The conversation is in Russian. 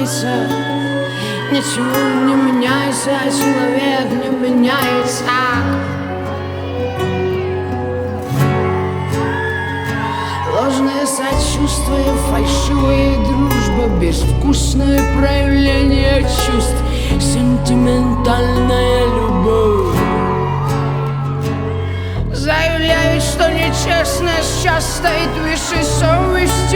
меняется, ничего не меняется, человек не меняется. Ложное сочувствие, фальшивая дружба, безвкусное проявление чувств, сентиментальная любовь. Заявляют, что нечестность сейчас стоит выше совести.